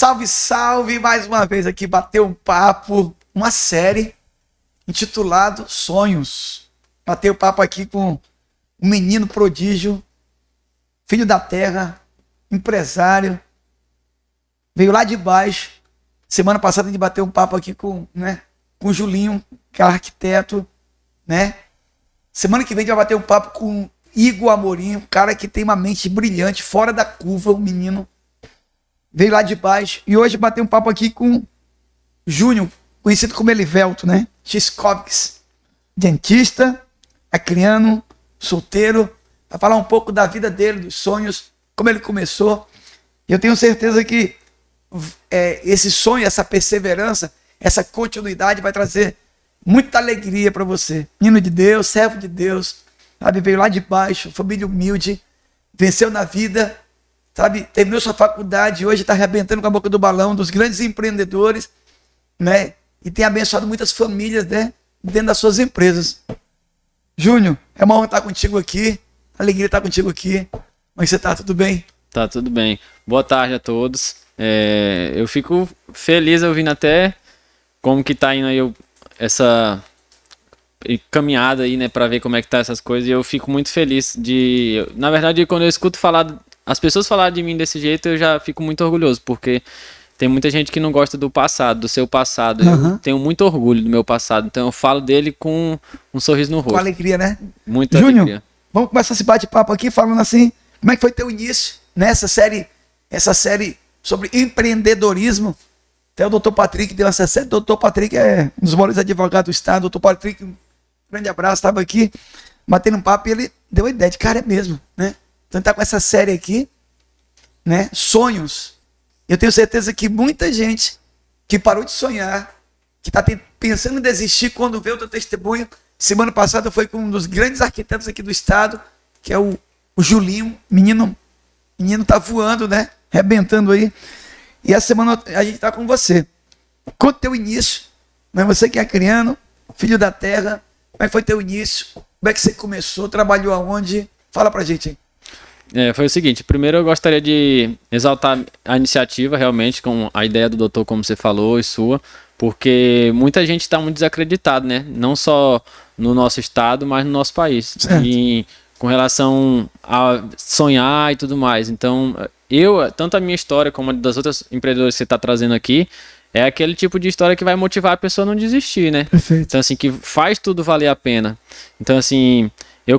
Salve, salve! Mais uma vez aqui, bater um papo, uma série intitulado Sonhos. Bater um papo aqui com um menino prodígio, filho da terra, empresário, veio lá de baixo. Semana passada a gente bateu um papo aqui com o Julinho, que é arquiteto, né? Semana que vem a gente vai bater um papo com Igor Amorim, um cara que tem uma mente brilhante, fora da curva, um menino. Veio lá de baixo. E hoje bateu um papo aqui com Júnior, conhecido como Elivelto, né? Xcovics, dentista, acriano, solteiro. Vai falar um pouco da vida dele, dos sonhos, como ele começou. E eu tenho certeza que esse sonho, essa perseverança, essa continuidade vai trazer muita alegria para você. Menino de Deus, servo de Deus, sabe? Veio lá de baixo, família humilde, venceu na vida, sabe? Terminou sua faculdade, hoje está arrebentando com a boca do balão, dos grandes empreendedores, né? E tem abençoado muitas famílias, né? Dentro das suas empresas. Júnior, é uma honra estar contigo aqui, alegria estar contigo aqui. Como é que você está? Tudo bem? Tá tudo bem. Boa tarde a todos. Eu fico feliz ouvindo até como que tá indo aí essa caminhada aí, né, para ver como é que tá essas coisas. E eu fico muito feliz na verdade, quando eu escuto as pessoas falarem de mim desse jeito, eu já fico muito orgulhoso, porque tem muita gente que não gosta do passado, do seu passado. Uhum. Eu tenho muito orgulho do meu passado, então eu falo dele com um sorriso no rosto. Com alegria, né? Muita Júnior, alegria. Vamos começar esse bate-papo aqui falando assim, como é que foi teu início nessa série, essa série sobre empreendedorismo. Até o doutor Patrick deu essa série. O doutor Patrick é um dos maiores advogados do estado. Doutor Patrick, um grande abraço, estava aqui batendo um papo e ele deu a ideia de cara, é mesmo, né? Então tá com essa série aqui, né? Sonhos. Eu tenho certeza que muita gente que parou de sonhar, que está pensando em desistir quando vê o teu testemunho. Semana passada foi com um dos grandes arquitetos aqui do estado, que é o Julinho. Menino tá voando, né? Arrebentando aí. E essa semana a gente tá com você. Conta o teu início, né? Você que é acriano, filho da terra, como é que foi teu início? Como é que você começou? Trabalhou aonde? Fala pra gente aí. Foi o seguinte, primeiro eu gostaria de exaltar a iniciativa realmente, com a ideia do doutor, como você falou, e sua, porque muita gente está muito desacreditada, né? Não só no nosso estado, mas no nosso país. E com relação a sonhar e tudo mais. Então, tanto a minha história como a das outras empreendedoras que você está trazendo aqui, é aquele tipo de história que vai motivar a pessoa a não desistir, né? Perfeito. Então, assim, que faz tudo valer a pena. Então, assim, eu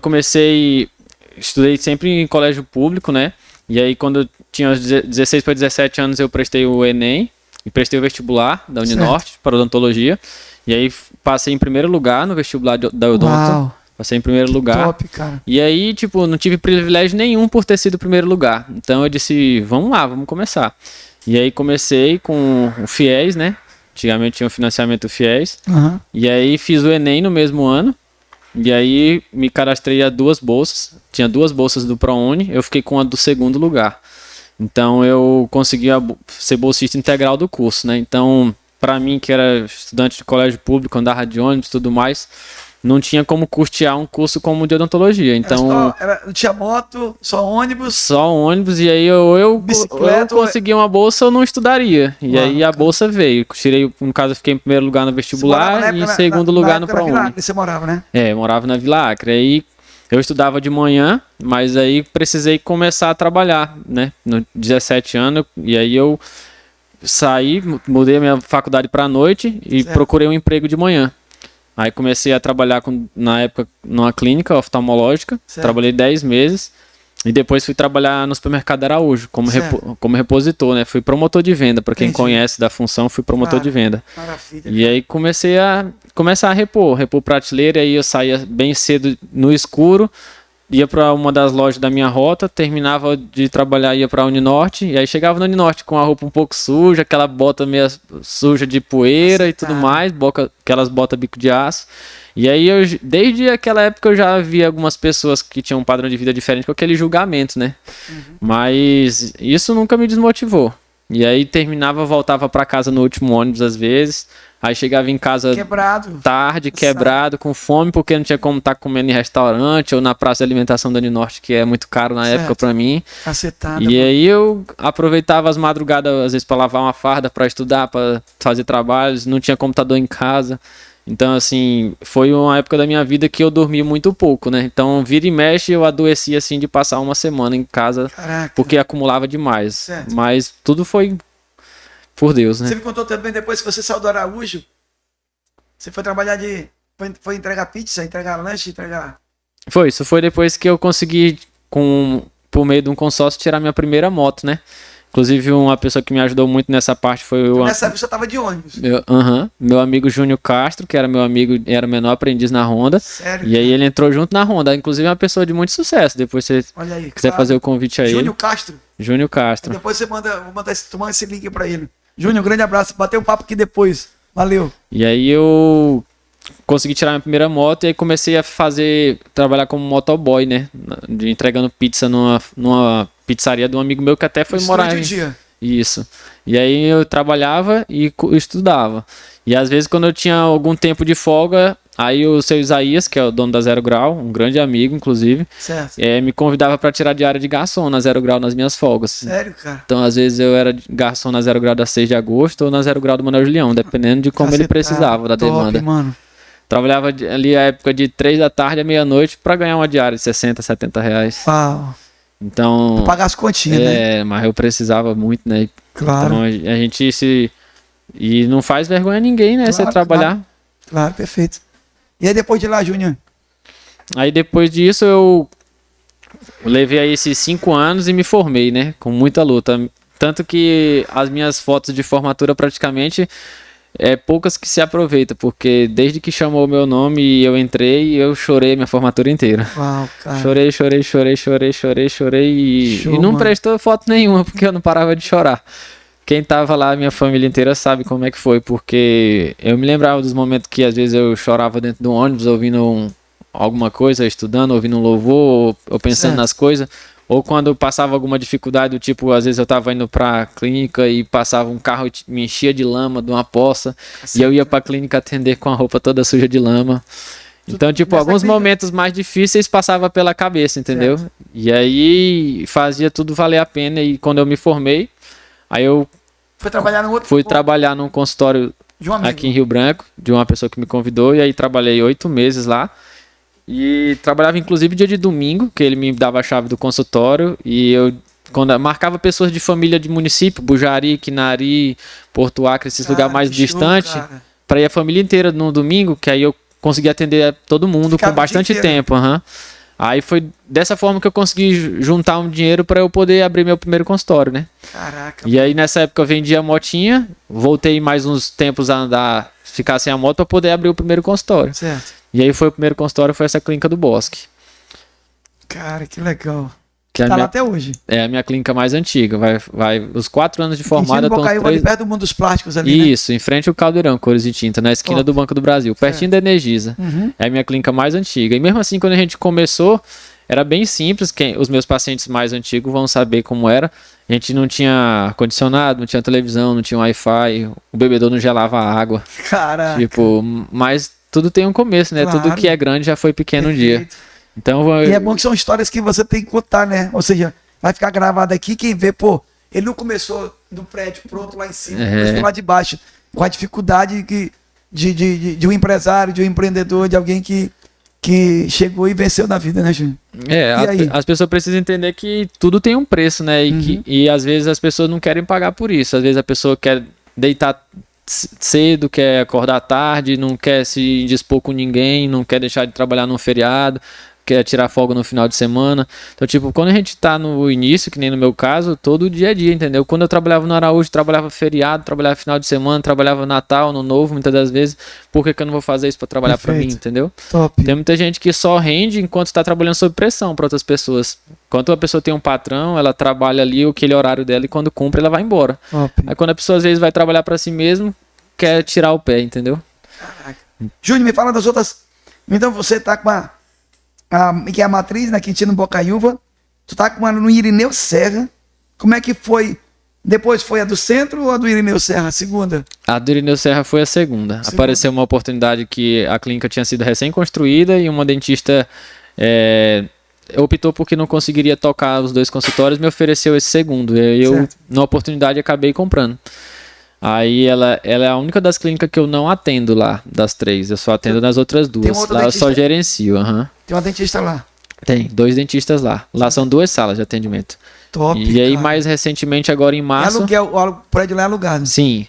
estudei sempre em colégio público, né? E aí, quando eu tinha 16 para 17 anos, eu prestei o Enem e prestei o vestibular da Uninorte para odontologia. E aí, passei em primeiro lugar no vestibular da Odonto. Uau. Passei em primeiro lugar. Top, cara. E aí, tipo, não tive privilégio nenhum por ter sido o primeiro lugar. Então eu disse, vamos lá, vamos começar. E aí comecei com o FIES, né? Antigamente tinha o financiamento FIES. Uhum. E aí fiz o Enem no mesmo ano. E aí me cadastrei a 2 bolsas. Tinha 2 bolsas do ProUni. Eu fiquei com a do segundo lugar. Então eu consegui ser bolsista integral do curso, né? Então, para mim, que era estudante de colégio público, andava de ônibus e tudo mais, não tinha como custear um curso como de odontologia. Então, não tinha moto, só ônibus. Só ônibus, e aí eu consegui uma bolsa, eu não estudaria. E aí a bolsa veio. Tirei, no caso, eu fiquei em primeiro lugar no vestibular e em segundo lugar no ProUni. Você morava, né? Morava na Vila Acre. Aí eu estudava de manhã, mas aí precisei começar a trabalhar, né? No 17 anos, e aí eu saí, mudei a minha faculdade para a noite e procurei um emprego de manhã. Aí comecei a trabalhar, na época, numa clínica oftalmológica. Certo. Trabalhei 10 meses. E depois fui trabalhar no supermercado Araújo, como repositor, né? Fui promotor de venda. Para quem conhece da função, fui promotor de venda. Maravilha. E aí comecei a repor prateleira. E aí eu saía bem cedo no escuro, ia para uma das lojas da minha rota, terminava de trabalhar, ia para a Uninorte, e aí chegava na Uninorte com a roupa um pouco suja, aquela bota meio suja de poeira e tudo mais, aquelas botas bico de aço. E aí, desde aquela época, eu já vi algumas pessoas que tinham um padrão de vida diferente com aquele julgamento, né? Uhum. Mas isso nunca me desmotivou. E aí terminava, voltava pra casa no último ônibus às vezes. Aí chegava em casa Quebrado. tarde, quebrado, com fome, porque não tinha como estar comendo em restaurante ou na praça de alimentação da Uninorte, que é muito caro na época pra mim. Cacetada. E aí eu aproveitava as madrugadas, às vezes, pra lavar uma farda, pra estudar, pra fazer trabalhos. Não tinha computador em casa. Então, assim, foi uma época da minha vida que eu dormi muito pouco, né? Então, vira e mexe, eu adoeci, assim, de passar uma semana em casa, Caraca. porque acumulava demais. Certo. Mas tudo foi por Deus, né? Você me contou também depois que você saiu do Araújo, você foi trabalhar foi entregar pizza, entregar lanche, entregar... Isso foi depois que eu consegui, por meio de um consórcio, tirar minha primeira moto, né? Inclusive, uma pessoa que me ajudou muito nessa parte foi o... Nessa época você tava de ônibus. Meu amigo Júnior Castro, que era meu amigo, era o menor aprendiz na Honda. Sério? E aí ele entrou junto na Honda. Inclusive, é uma pessoa de muito sucesso. Depois, se você Olha aí, quiser fazer o convite a ele. Júnior Castro. Júnior Castro. Depois você manda esse link pra ele. Júnior, um grande abraço. Bateu um papo aqui depois. Valeu. E aí eu consegui tirar minha primeira moto e aí comecei a trabalhar como motoboy, né? Entregando pizza numa pizzaria de um amigo meu que até foi morar em dia. Isso. E aí eu trabalhava e estudava. E às vezes quando eu tinha algum tempo de folga, aí o seu Isaías, que é o dono da Zero Grau, um grande amigo, inclusive, me convidava para tirar diária de garçom na Zero Grau nas minhas folgas. Sério, cara? Então às vezes eu era garçom na Zero Grau da 6 de agosto ou na Zero Grau do Manuel Julião, dependendo de como ele precisava da demanda. Mano. Trabalhava ali a época de 3 da tarde à meia-noite para ganhar uma diária de 60, 70 reais. Uau. Então... Pra pagar as continhas, né? Mas eu precisava muito, né? Claro. Então a gente E não faz vergonha a ninguém, né? Você trabalhar. Claro, perfeito. E aí depois de lá, Júnior? Aí depois disso eu levei aí esses 5 anos e me formei, né? Com muita luta. Tanto que as minhas fotos de formatura praticamente... poucas que se aproveitam, porque desde que chamou o meu nome e eu entrei, eu chorei minha formatura inteira. Uau, cara. Chorei e não prestou foto nenhuma, porque eu não parava de chorar. Quem tava lá, minha família inteira sabe como é que foi, porque eu me lembrava dos momentos que às vezes eu chorava dentro do ônibus, ouvindo alguma coisa, estudando, ouvindo um louvor, ou pensando nas coisas. Ou quando passava alguma dificuldade, do tipo, às vezes eu tava indo pra clínica e passava um carro e me enchia de lama de uma poça, e eu ia pra clínica atender com a roupa toda suja de lama. Então, tipo, alguns momentos mais difíceis passava pela cabeça, entendeu? E aí fazia tudo valer a pena, e quando eu me formei, aí eu fui trabalhar num consultório aqui em Rio Branco, de uma pessoa que me convidou, e aí trabalhei 8 meses lá. E trabalhava inclusive dia de domingo, que ele me dava a chave do consultório, e quando eu marcava pessoas de família de município, Bujari, Quinari, Porto Acre, esses lugares mais distantes, para ir a família inteira no domingo, que aí eu conseguia atender todo mundo com bastante tempo. Aí foi dessa forma que eu consegui juntar um dinheiro para eu poder abrir meu primeiro consultório, né? Caraca. E aí nessa época eu vendia a motinha, voltei mais uns tempos a andar, ficar sem a moto para poder abrir o primeiro consultório. Certo. E aí o primeiro consultório foi essa clínica do Bosque. Cara, que legal. Que tá lá até hoje. É a minha clínica mais antiga. Vai os 4 anos de formada. Ali perto do Mundo dos Plásticos ali, Isso, em frente ao Caldeirão, Cores e Tinta, na esquina do Banco do Brasil, pertinho da Energisa. É a minha clínica mais antiga. E mesmo assim, quando a gente começou, era bem simples. Os meus pacientes mais antigos vão saber como era. A gente não tinha ar-condicionado, não tinha televisão, não tinha Wi-Fi, o bebedouro não gelava a água. Caraca. Tipo, mas tudo tem um começo, né? Tudo que é grande já foi pequeno um dia. Então, e é bom que são histórias que você tem que contar, né? Ou seja, vai ficar gravado aqui, quem vê, pô, ele não começou do prédio pronto lá em cima, começou lá de baixo, com a dificuldade de um empresário, de um empreendedor, de alguém que chegou e venceu na vida, né, Júnior? As pessoas precisam entender que tudo tem um preço, né? E às vezes as pessoas não querem pagar por isso. Às vezes a pessoa quer deitar cedo, quer acordar tarde, não quer se dispor com ninguém, não quer deixar de trabalhar num feriado, quer tirar folga no final de semana. Então, tipo, quando a gente tá no início, que nem no meu caso, todo dia a dia, entendeu? Quando eu trabalhava no Araújo, trabalhava feriado, trabalhava final de semana, trabalhava Natal, Ano Novo, muitas das vezes. Por que eu não vou fazer isso pra trabalhar pra mim, entendeu? Top. Tem muita gente que só rende enquanto tá trabalhando sob pressão pra outras pessoas. Enquanto a pessoa tem um patrão, ela trabalha ali aquele horário dela e quando cumpre, ela vai embora. Top. Aí quando a pessoa às vezes vai trabalhar pra si mesmo, quer tirar o pé, entendeu? Caraca. Júnior, me fala das outras. Então você tá com que é a matriz na Quintino Bocaiúva, tu tá com uma no Irineu Serra. Como é que foi Depois foi a do centro ou a do Irineu Serra, a segunda? A do Irineu Serra foi a segunda. Apareceu uma oportunidade que a clínica tinha sido recém-construída e uma dentista optou porque não conseguiria tocar os 2 consultórios, me ofereceu esse segundo. E eu, na oportunidade, acabei comprando. Aí ela é a única das clínicas que eu não atendo lá, das 3. Eu só atendo nas outras 2. Lá eu só gerencio. Tem uma dentista lá? Tem, 2 dentistas lá. Lá são 2 salas de atendimento. Top, e aí, cara. mais recentemente, agora em março... O prédio lá é alugado. Sim.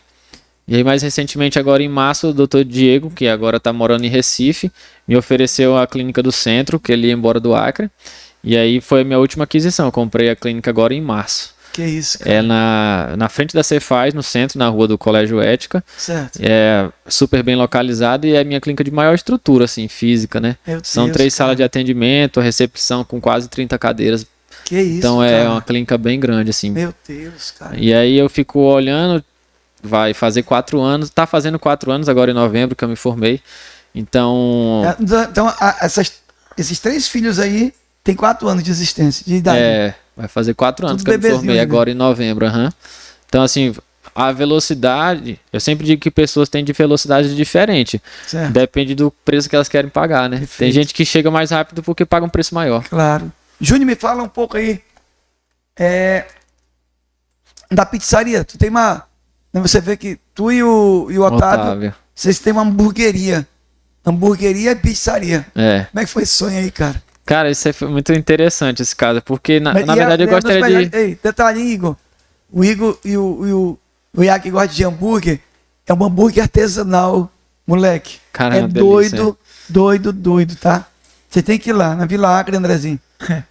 E aí, mais recentemente, agora em março, o Dr. Diego, que agora tá morando em Recife, me ofereceu a clínica do centro, que ele ia embora do Acre. E aí foi a minha última aquisição. Eu comprei a clínica agora em março. Que isso, cara. É na frente da Cefaz, no centro, na rua do Colégio Ética. Certo. É super bem localizado e é a minha clínica de maior estrutura, assim, física, né? São 3 salas de atendimento, a recepção com quase 30 cadeiras. Que isso, então é uma clínica bem grande, assim. Meu Deus, cara. E aí eu fico olhando, vai fazer 4 anos, tá fazendo 4 anos agora em novembro que eu me formei. Então... Então esses 3 filhos aí tem 4 anos de existência, de idade. Vai fazer 4 anos Tudo que eu me formei, né? agora em novembro. Então, assim, a velocidade, eu sempre digo que pessoas têm de velocidade diferente. Certo. Depende do preço que elas querem pagar, né? Perfeito. Tem gente que chega mais rápido porque paga um preço maior. Claro. Júnior, me fala um pouco aí da pizzaria. Tu tem uma... Você vê que tu e o Otávio, vocês têm uma hamburgueria. Hamburgueria e pizzaria. Como é que foi esse sonho aí, cara? Cara, isso foi muito interessante, esse caso, porque na verdade eu gostaria de... Ei, detalhe, Igor. O Igor e o Iago que gosta de hambúrguer, é um hambúrguer artesanal, moleque. Caramba, doido, tá? Você tem que ir lá, na Vila Acre, Andrezinho.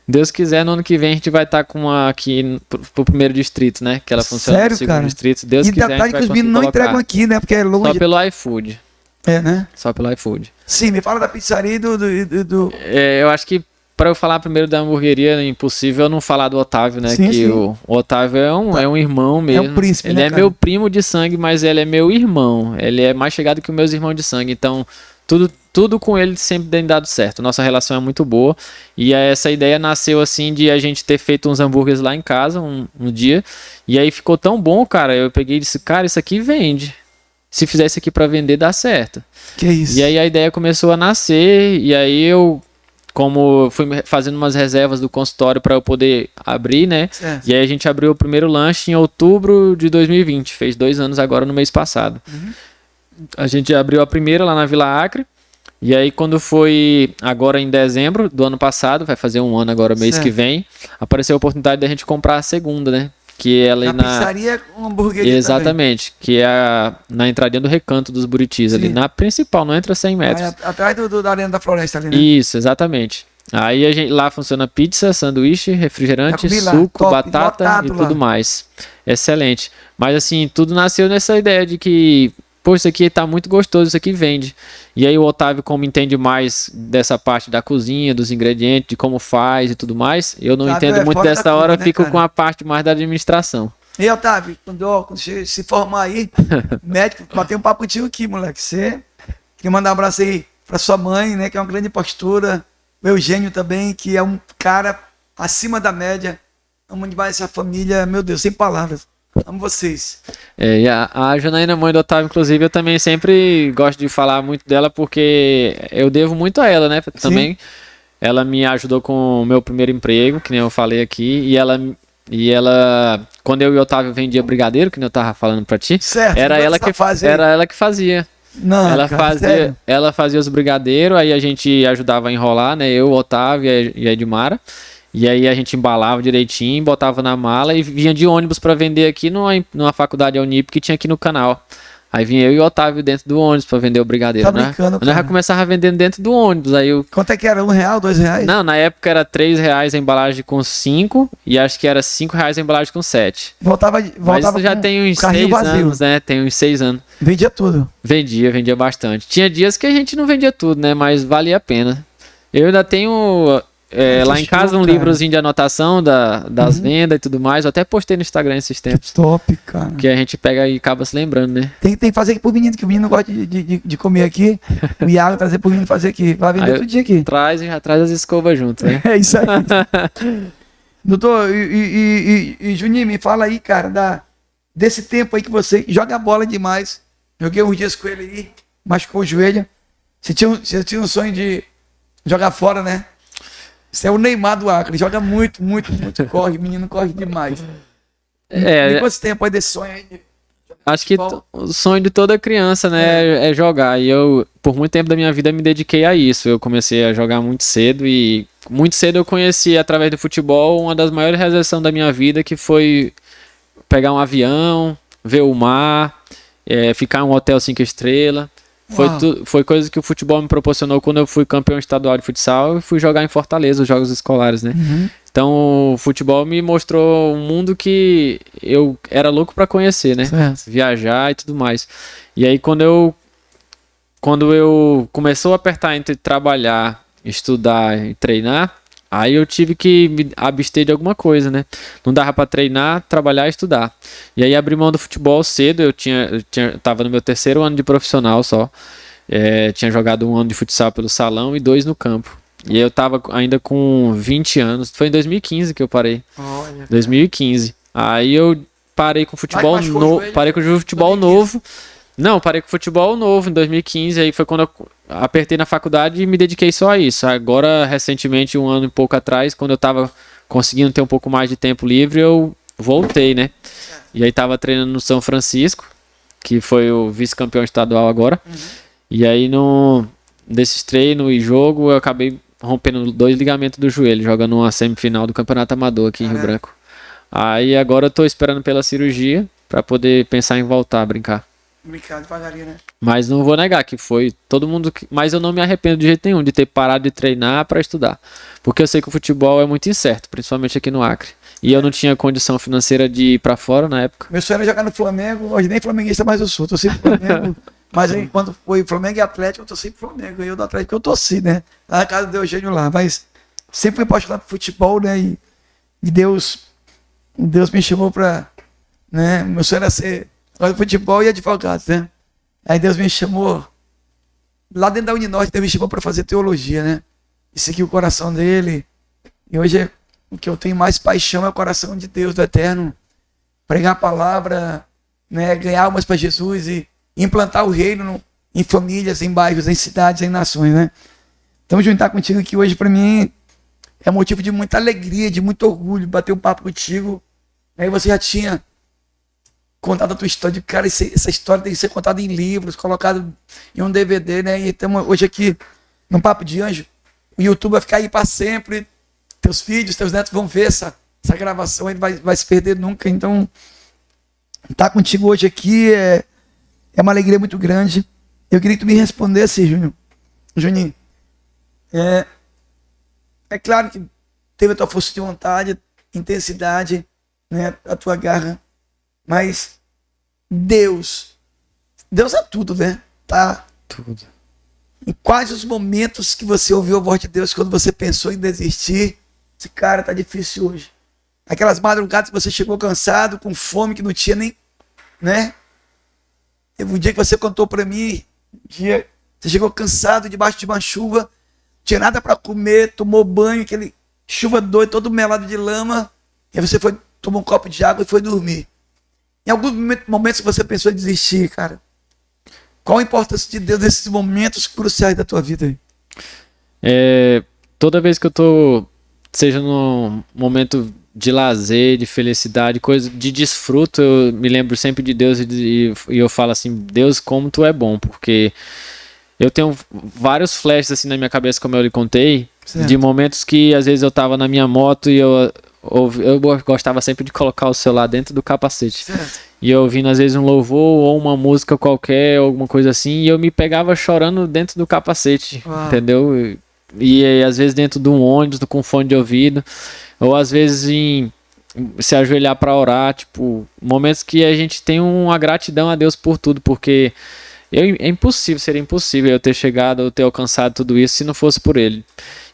Deus quiser, no ano que vem a gente vai estar com uma aqui pro 1º distrito, né? Que ela funciona no 2º distrito. Deus quiser, a gente vai que os meninos não entregam aqui, né? Porque é longe. Só pelo iFood. Né? Só pelo iFood. Sim, me fala da pizzaria e do... eu acho que para eu falar primeiro da hamburgueria, é impossível eu não falar do Otávio, né? Sim. O Otávio é um irmão mesmo. É um príncipe, ele né, é cara? meu primo de sangue, mas ele é meu irmão. Ele é mais chegado que os meus irmãos de sangue. Então, tudo com ele sempre tem dado certo. Nossa relação é muito boa. E essa ideia nasceu assim de a gente ter feito uns hambúrgueres lá em casa um dia. E aí ficou tão bom, cara. Eu peguei e disse, cara, isso aqui vende. Se fizer isso aqui para vender, dá certo. Que isso? E aí a ideia começou a nascer. E aí eu... Como fui fazendo umas reservas do consultório para eu poder abrir, né? Certo. E aí a gente abriu o primeiro lanche em outubro de 2020. Fez 2 anos agora no mês passado. A gente abriu a primeira lá na Vila Acre. E aí quando foi agora em dezembro do ano passado, vai fazer 1 ano agora mês que vem, apareceu a oportunidade da gente comprar a segunda, né? Que é ali na pizzaria com hamburgueria. Exatamente, também. Que é na entradinha do Recanto dos Buritis, ali na principal, não entra 100 metros. Atrás da Arena da Floresta ali, né? Isso, exatamente. Aí a gente, lá funciona pizza, sanduíche, refrigerante, suco, top, batata e tudo mais. Excelente. Mas assim, tudo nasceu nessa ideia de que, pô, isso aqui tá muito gostoso, isso aqui vende. E aí o Otávio, como entende mais dessa parte da cozinha, dos ingredientes, de como faz e tudo mais, eu não entendo muito dessa hora, eu fico com a parte mais da administração. E Otávio, quando você se formar aí, médico, bater um papo contigo aqui, moleque. Você queria mandar um abraço aí pra sua mãe, né, que é uma grande postura. O Eugênio também, que é um cara acima da média. Amo demais essa família, meu Deus, sem palavras. Amo vocês. E a Janaína, mãe do Otávio, inclusive, eu também sempre gosto de falar muito dela, porque eu devo muito a ela, né? Também. Ela me ajudou com o meu primeiro emprego, que nem eu falei aqui, e ela quando eu e o Otávio vendia brigadeiro, que nem eu tava falando pra ti, era ela que fazia. Não, ela fazia os brigadeiros, aí a gente ajudava a enrolar, né? Eu, o Otávio e a Edmara. E aí a gente embalava direitinho, botava na mala e vinha de ônibus para vender aqui numa faculdade Unip que tinha aqui no canal. Aí vinha eu e o Otávio dentro do ônibus para vender o brigadeiro, tá brincando, Nós já começava vendendo dentro do ônibus. Aí Quanto é que era? R$1, R$2? Não, na época era R$3 a embalagem com 5 e acho que era R$5 a embalagem com 7. Voltava Mas isso já tem uns 6 anos, né? Tem uns 6 anos. Vendia tudo? Vendia bastante. Tinha dias que a gente não vendia tudo, né? Mas valia a pena. Eu ainda tenho... lá em casa um livrozinho de anotação das vendas e tudo mais. Eu até postei no Instagram esses tempos. Que top, cara. Que a gente pega e acaba se lembrando, né? Tem que fazer aqui pro menino, que o menino gosta de comer aqui. O Iago trazer pro menino fazer aqui. Vai vender todo dia aqui. Traz e já traz as escovas junto, né? É isso aí. Doutor, e Juninho, me fala aí, cara, desse tempo aí que você joga bola demais. Joguei uns dias com ele aí, machucou o joelho. Você tinha um sonho de jogar fora, né? Você é o Neymar do Acre, joga muito, muito, muito, corre, menino corre demais. E quanto tempo aí desse sonho aí? Acho que o sonho de toda criança, né, é jogar. E eu, por muito tempo da minha vida, me dediquei a isso. Eu comecei a jogar muito cedo e muito cedo eu conheci, através do futebol, uma das maiores realizações da minha vida, que foi pegar um avião, ver o mar, ficar em um hotel 5 estrelas. Foi coisa que o futebol me proporcionou quando eu fui campeão estadual de futsal e fui jogar em Fortaleza, os jogos escolares, né? Uhum. Então, o futebol me mostrou um mundo que eu era louco pra conhecer, né? Certo. Viajar e tudo mais. E aí, quando eu começou a apertar entre trabalhar, estudar e treinar, aí eu tive que me abster de alguma coisa, né? Não dava pra treinar, trabalhar e estudar. E aí abri mão do futebol cedo, eu tava no meu 3º ano de profissional só. Tinha jogado 1 ano de futsal pelo salão e 2 no campo. E aí eu tava ainda com 20 anos. Foi em 2015 que eu parei. Olha, 2015. Aí eu parei com futebol novo. Parei com o futebol 2015. novo. Não, parei com futebol novo em 2015. Aí foi quando eu apertei na faculdade e me dediquei só a isso. Agora, recentemente, 1 ano e pouco atrás, quando eu tava conseguindo ter um pouco mais de tempo livre, eu voltei, né? E aí tava treinando no São Francisco, que foi o vice-campeão estadual agora. E aí, desses treinos e jogo, eu acabei rompendo 2 ligamentos do joelho, jogando uma semifinal do Campeonato Amador aqui em Rio Branco. Aí agora eu tô esperando pela cirurgia pra poder pensar em voltar a brincar. Brincar devagarinho, né? Mas não vou negar que foi todo mundo. Mas eu não me arrependo de jeito nenhum de ter parado de treinar pra estudar. Porque eu sei que o futebol é muito incerto, principalmente aqui no Acre. E eu não tinha condição financeira de ir pra fora na época. Meu sonho era jogar no Flamengo, hoje nem flamenguista mais eu sou, tô sempre Flamengo. Mas aí, quando foi Flamengo e Atlético, eu tô sempre Flamengo. Eu do Atlético eu torci, né? Lá na casa do Eugênio lá. Mas sempre fui apaixonado por futebol, né? E Deus me chamou pra. Né? Meu sonho era ser jogador de futebol e advogado, né? Aí Deus me chamou. Lá dentro da Uninorte, Deus me chamou pra fazer teologia, né? E seguir o coração dele. E hoje o que eu tenho mais paixão é o coração de Deus, do Eterno. Pregar a palavra, né? Ganhar almas pra Jesus e implantar o reino em famílias, em bairros, em cidades, em nações, né? Então, juntar contigo aqui hoje, para mim, é motivo de muita alegria, de muito orgulho, bater um papo contigo. Aí você já tinha contado a tua história, cara, essa história tem que ser contada em livros, colocado em um DVD, né? E estamos hoje aqui no Papo de Anjo. O YouTube vai ficar aí para sempre. Teus filhos, teus netos vão ver essa gravação, ele vai se perder nunca. Então, estar contigo hoje aqui é uma alegria muito grande. Eu queria que tu me respondesse, Juninho. É claro que teve a tua força de vontade, intensidade, né, a tua garra, mas Deus é tudo, né? Tá? Tudo. Em quais os momentos que você ouviu a voz de Deus quando você pensou em desistir? Esse cara tá difícil hoje. Aquelas madrugadas que você chegou cansado, com fome, que não tinha nem, né? Teve um dia que você contou para mim, você chegou cansado debaixo de uma chuva, não tinha nada para comer, tomou banho, aquele chuva doida, todo melado de lama, e aí você tomou um copo de água e foi dormir. Em alguns momentos você pensou em desistir, cara. Qual a importância de Deus nesses momentos cruciais da tua vida aí? Toda vez que eu tô, seja num momento de lazer, de felicidade, coisa de desfruto, eu me lembro sempre de Deus e eu falo assim, Deus, como tu é bom, porque eu tenho vários flashes assim na minha cabeça, como eu lhe contei, certo, de momentos que às vezes eu tava na minha moto e eu gostava sempre de colocar o celular dentro do capacete, certo, e eu ouvindo às vezes um louvor ou uma música qualquer, alguma coisa assim, e eu me pegava chorando dentro do capacete, entendeu? E às vezes dentro de um ônibus com fone de ouvido, ou às vezes se ajoelhar para orar, tipo, momentos que a gente tem uma gratidão a Deus por tudo, porque seria impossível eu ter chegado ou ter alcançado tudo isso se não fosse por Ele.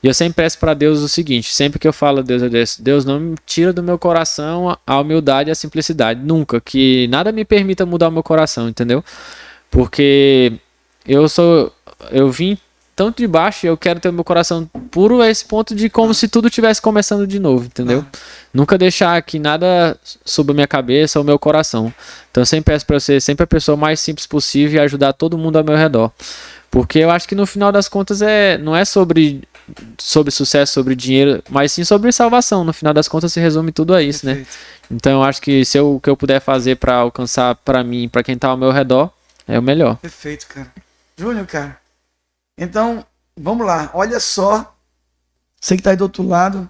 E eu sempre peço para Deus o seguinte, sempre que eu falo a Deus, Deus não me tira do meu coração a humildade e a simplicidade, nunca, que nada me permita mudar o meu coração, entendeu? Porque eu vim tanto de baixo, e eu quero ter o meu coração puro a esse ponto de como se tudo estivesse começando de novo, entendeu? Nunca deixar aqui nada sobre a minha cabeça ou meu coração. Então eu sempre peço pra eu ser sempre a pessoa mais simples possível e ajudar todo mundo ao meu redor. Porque eu acho que no final das contas não é sobre sucesso, sobre dinheiro, mas sim sobre salvação. No final das contas se resume tudo a isso, né? Então eu acho que o que eu puder fazer pra alcançar pra mim, pra quem tá ao meu redor, é o melhor. Perfeito, cara. Júnior, cara. Então, vamos lá. Olha só, você que tá aí do outro lado,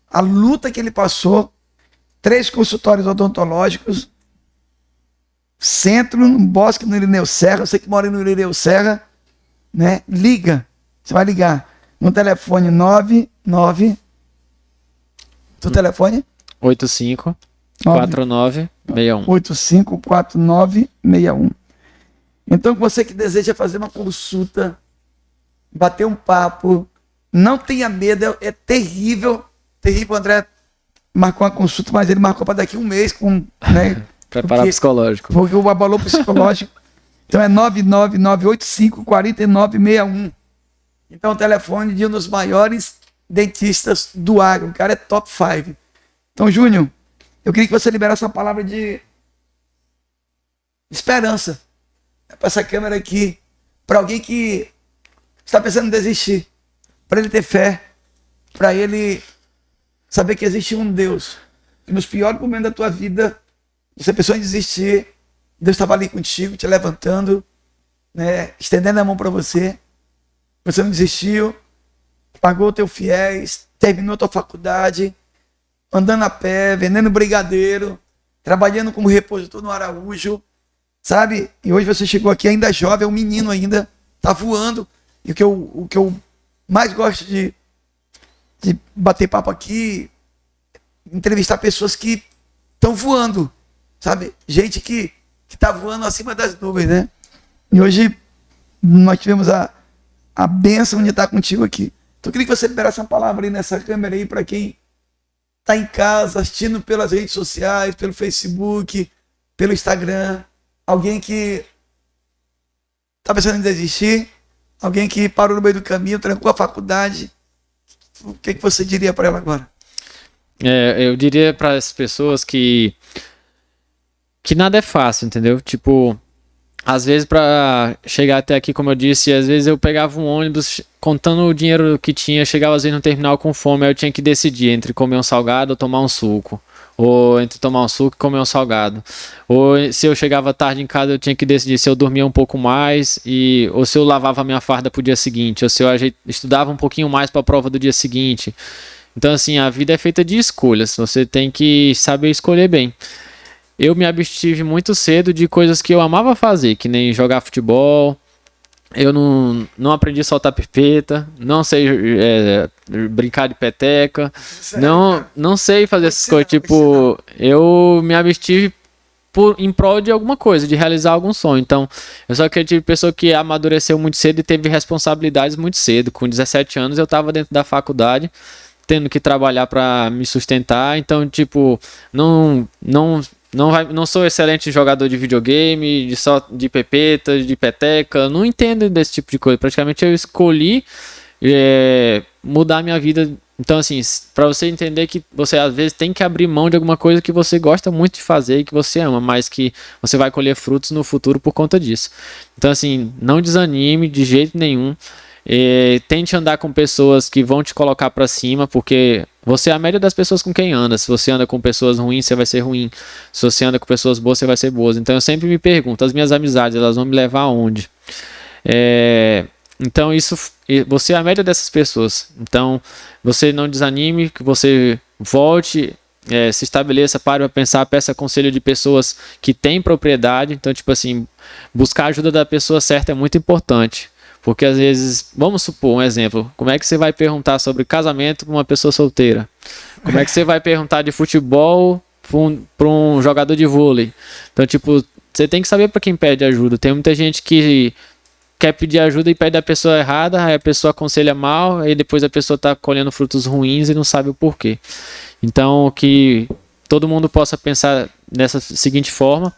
a luta que ele passou, 3 consultórios odontológicos, centro, no Bosque, no Irineu Serra. Você que mora no Irineu Serra, né? Liga. Você vai ligar no telefone 99. Teu telefone? 854961. 854961. Então, você que deseja fazer uma consulta, bater um papo, não tenha medo, é terrível. Terrível, o André marcou uma consulta, mas ele marcou para daqui a um mês, né? Preparar psicológico. Porque o abalou psicológico. Então é 999854961. Então o telefone de um dos maiores dentistas do agro. O cara é top 5. Então, Júnior, eu queria que você liberasse uma palavra de esperança para essa câmera aqui, para alguém que está pensando em desistir, para ele ter fé, para ele saber que existe um Deus. E nos piores momentos da tua vida, você pensou em desistir, Deus estava ali contigo, te levantando, né, estendendo a mão para você. Você não desistiu, pagou o teu fiéis, terminou a tua faculdade, andando a pé, vendendo brigadeiro, trabalhando como repositor no Araújo, sabe? E hoje você chegou aqui ainda jovem, é um menino ainda, tá voando. E o que eu mais gosto de bater papo aqui, entrevistar pessoas que estão voando, sabe? Gente que tá voando acima das nuvens, né? E hoje nós tivemos a bênção de estar contigo aqui. Então eu queria que você liberasse uma palavra aí nessa câmera aí para quem está em casa, assistindo pelas redes sociais, pelo Facebook, pelo Instagram. Alguém que está pensando em desistir, alguém que parou no meio do caminho, trancou a faculdade. O que você diria para ela agora? Eu diria para as pessoas que nada é fácil, entendeu? Tipo, às vezes para chegar até aqui, como eu disse, às vezes eu pegava um ônibus contando o dinheiro que tinha, chegava às vezes no terminal com fome, aí eu tinha que decidir entre comer um salgado ou tomar um suco. Ou entre tomar um suco e comer um salgado. Ou se eu chegava tarde em casa, eu tinha que decidir se eu dormia um pouco mais, ou se eu lavava a minha farda pro dia seguinte, ou se eu estudava um pouquinho mais para a prova do dia seguinte. Então, assim, a vida é feita de escolhas. Você tem que saber escolher bem. Eu me abstive muito cedo de coisas que eu amava fazer, que nem jogar futebol. Eu não aprendi a soltar pipeta, não sei brincar de peteca, não sei fazer essas coisas. Tipo, eu me abstive em prol de alguma coisa, de realizar algum sonho. Então, eu sou aquele tipo de pessoa que amadureceu muito cedo e teve responsabilidades muito cedo. Com 17 anos eu estava dentro da faculdade, tendo que trabalhar para me sustentar. Então, tipo, não sou excelente jogador de videogame, de pepeta, de peteca, não entendo desse tipo de coisa. Praticamente eu escolhi mudar minha vida. Então, assim, para você entender que você às vezes tem que abrir mão de alguma coisa que você gosta muito de fazer e que você ama, mas que você vai colher frutos no futuro por conta disso. Então, assim, não desanime de jeito nenhum. Tente andar com pessoas que vão te colocar para cima, porque você é a média das pessoas com quem anda. Se você anda com pessoas ruins, você vai ser ruim. Se você anda com pessoas boas, você vai ser boas. Então eu sempre me pergunto, as minhas amizades, elas vão me levar aonde? Então você é a média dessas pessoas. Então você não desanime, que você volte, se estabeleça, pare para pensar, peça conselho de pessoas que têm propriedade. Então, tipo assim, buscar a ajuda da pessoa certa é muito importante. Porque às vezes, vamos supor um exemplo, como é que você vai perguntar sobre casamento para uma pessoa solteira? Como é que você vai perguntar de futebol para um jogador de vôlei? Então, tipo, você tem que saber para quem pede ajuda. Tem muita gente que quer pedir ajuda e pede a pessoa errada, aí a pessoa aconselha mal, aí depois a pessoa está colhendo frutos ruins e não sabe o porquê. Então, que todo mundo possa pensar dessa seguinte forma,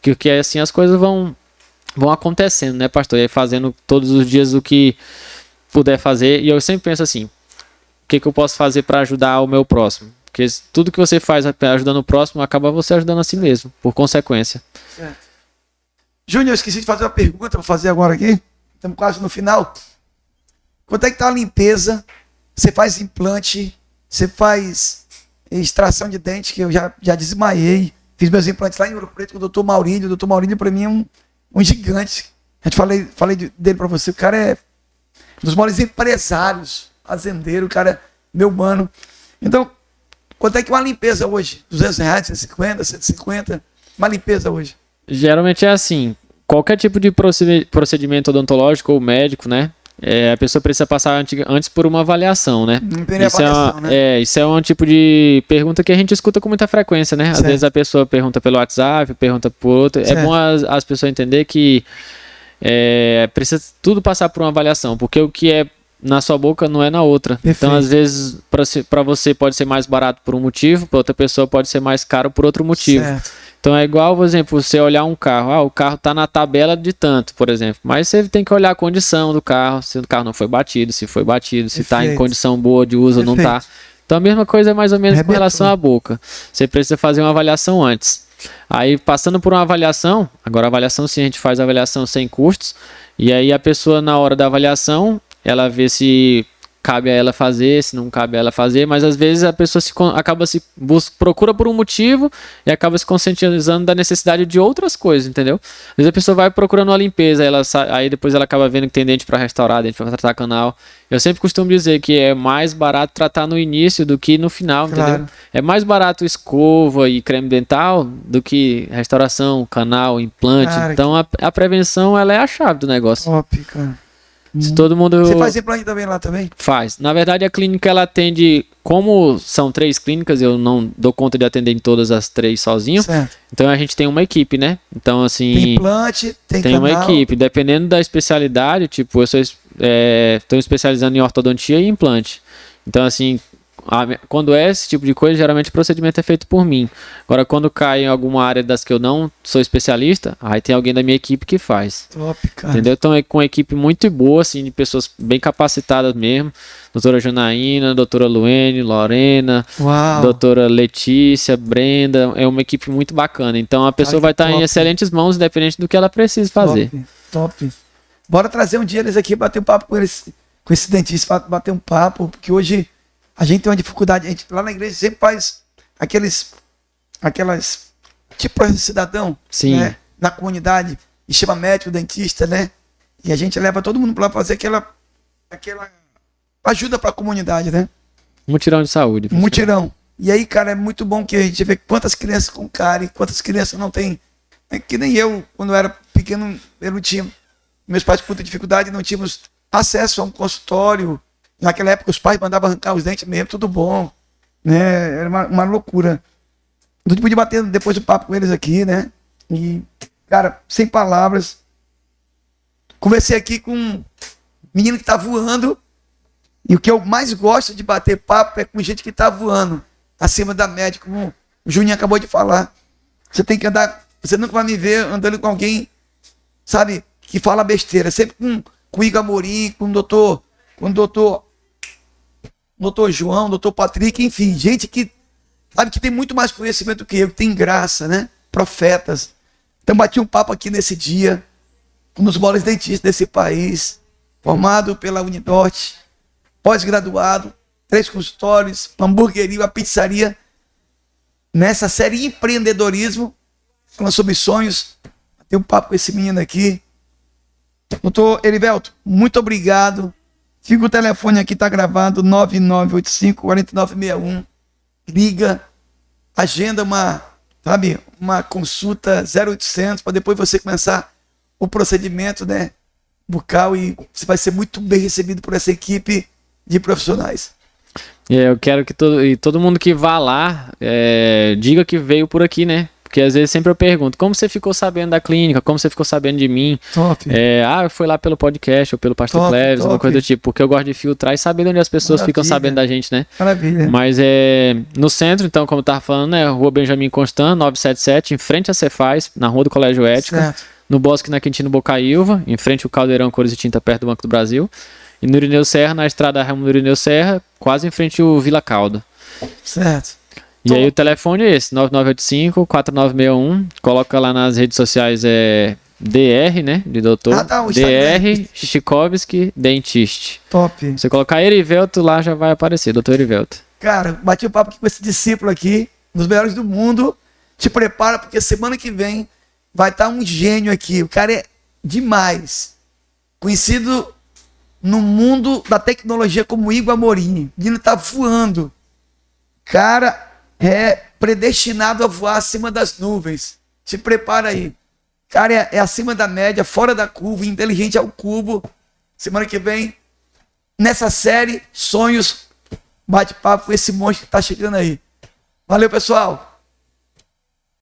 que assim as coisas vão vão acontecendo, né, pastor? E aí fazendo todos os dias o que puder fazer. E eu sempre penso assim, o que eu posso fazer para ajudar o meu próximo? Porque tudo que você faz ajudando o próximo, acaba você ajudando a si mesmo, por consequência. Certo. Júnior, eu esqueci de fazer uma pergunta, vou fazer agora aqui. Estamos quase no final. Quanto é que tá a limpeza? Você faz implante, você faz extração de dente, que eu já desmaiei. Fiz meus implantes lá em Ouro Preto com o Dr. Maurílio. O Dr. Maurílio, para mim, é um gigante. A gente falei dele para você. O cara é um dos maiores empresários, fazendeiro, o cara é meu mano. Então, quanto é que uma limpeza hoje? R$200, 150, 150? Uma limpeza hoje? Geralmente é assim, qualquer tipo de procedimento odontológico ou médico, né? A pessoa precisa passar antes por uma avaliação, né? Isso é um tipo de pergunta que a gente escuta com muita frequência, né? Às vezes a pessoa pergunta pelo WhatsApp, pergunta por outro. Certo. É bom as pessoas entenderem que precisa tudo passar por uma avaliação, porque o que é na sua boca não é na outra. Perfeito. Então, às vezes, para você pode ser mais barato por um motivo, para outra pessoa pode ser mais caro por outro motivo. Certo. Então é igual, por exemplo, você olhar um carro. O carro está na tabela de tanto, por exemplo. Mas você tem que olhar a condição do carro, se o carro não foi batido, se foi batido, se está em condição boa de uso ou não está. Então a mesma coisa é mais ou menos com relação à boca. Você precisa fazer uma avaliação antes. Aí passando por uma avaliação, agora a avaliação sim, a gente faz a avaliação sem custos. E aí a pessoa na hora da avaliação, ela vê se cabe a ela fazer, se não cabe a ela fazer, mas às vezes a pessoa procura por um motivo e acaba se conscientizando da necessidade de outras coisas, entendeu? Às vezes a pessoa vai procurando uma limpeza, aí depois ela acaba vendo que tem dente para restaurar, dente para tratar canal. Eu sempre costumo dizer que é mais barato tratar no início do que no final, claro. Entendeu? É mais barato escova e creme dental do que restauração, canal, implante. Cara, então a prevenção, ela é a chave do negócio. Top, cara. Se todo mundo... Você faz implante também lá também? Faz. Na verdade, a clínica ela atende... Como são 3 clínicas, eu não dou conta de atender em todas as 3 sozinho. Certo. Então a gente tem uma equipe, né? Então, assim... Tem implante, tem canal. Uma equipe. Dependendo da especialidade, tipo, eu estou especializando em ortodontia e implante. Então, assim... Quando é esse tipo de coisa, geralmente o procedimento é feito por mim. Agora, quando cai em alguma área das que eu não sou especialista, aí tem alguém da minha equipe que faz. Top, cara. Entendeu? Então é com uma equipe muito boa, assim, de pessoas bem capacitadas mesmo. Doutora Janaína, doutora Luene, Lorena, doutora Letícia, Brenda. É uma equipe muito bacana. Então a pessoa vai estar em excelentes mãos, independente do que ela precise fazer. Top. Bora trazer um dia eles aqui, bater um papo com esse dentista, bater um papo, porque hoje... A gente tem uma dificuldade, a gente lá na igreja sempre faz aquelas tipo de cidadão, né, na comunidade, e chama médico, dentista, né? E a gente leva todo mundo para lá fazer aquela ajuda para a comunidade, né? Mutirão de saúde. Mutirão. E aí, cara, é muito bom que a gente vê quantas crianças com cárie, quantas crianças não tem. É que nem eu, quando eu era pequeno, eu não tinha. Meus pais com muita dificuldade, não tínhamos acesso a um consultório. Naquela época os pais mandavam arrancar os dentes mesmo, tudo bom, né? Era uma loucura. A gente podia bater depois do papo com eles aqui, né? E, cara, sem palavras. Conversei aqui com um menino que tá voando. E o que eu mais gosto de bater papo é com gente que tá voando acima da média, como o Juninho acabou de falar. Você tem que andar, você nunca vai me ver andando com alguém, sabe, que fala besteira. Sempre com o Igor Amorim, com o doutor João, doutor Patrick, enfim, gente que sabe que tem muito mais conhecimento que eu, que tem graça, né? Profetas. Então bati um papo aqui nesse dia, um dos maiores dentistas desse país, formado pela Uninorte, pós-graduado, 3 consultórios, uma hamburgueria, uma pizzaria. Nessa série Empreendedorismo, falando sobre sonhos, bati um papo com esse menino aqui. Doutor Erivelto, muito obrigado. Fica o telefone aqui, tá gravado, 9985-4961. Liga, agenda uma consulta 0800 para depois você começar o procedimento, né, bucal, e você vai ser muito bem recebido por essa equipe de profissionais. Eu quero que todo mundo que vá lá diga que veio por aqui, né? Porque às vezes sempre eu pergunto, como você ficou sabendo da clínica? Como você ficou sabendo de mim? Top. Eu fui lá pelo podcast ou pelo Pastor Cleves, alguma coisa do tipo. Porque eu gosto de filtrar e saber onde as pessoas ficam sabendo da gente, né? Maravilha. Mas no centro, então, como eu tava falando, né? Rua Benjamin Constant, 977, em frente à Cefaz, na Rua do Colégio Ética. Certo. no Bosque na Quintino Bocaiúva, em frente ao Caldeirão Cores e Tinta, perto do Banco do Brasil. E no Irineu Serra, na estrada Ramo Irineu Serra, quase em frente ao Vila Calda. Certo. E aí o telefone é esse, 9985-4961. Coloca lá nas redes sociais, DR, né? De doutor. O Instagram. DR Chikovski Dentiste. Top. Você colocar Erivelto lá, já vai aparecer, doutor Erivelto. Cara, bati o papo aqui com esse discípulo aqui, um dos melhores do mundo. Te prepara, porque semana que vem vai estar um gênio aqui. O cara é demais. Conhecido no mundo da tecnologia como Igor Amorim. O menino tá voando. Cara, é predestinado a voar acima das nuvens. Se prepara aí. Cara, é acima da média, fora da curva, inteligente ao cubo. Semana que vem, nessa série, Sonhos, bate-papo com esse monstro que tá chegando aí. Valeu, pessoal!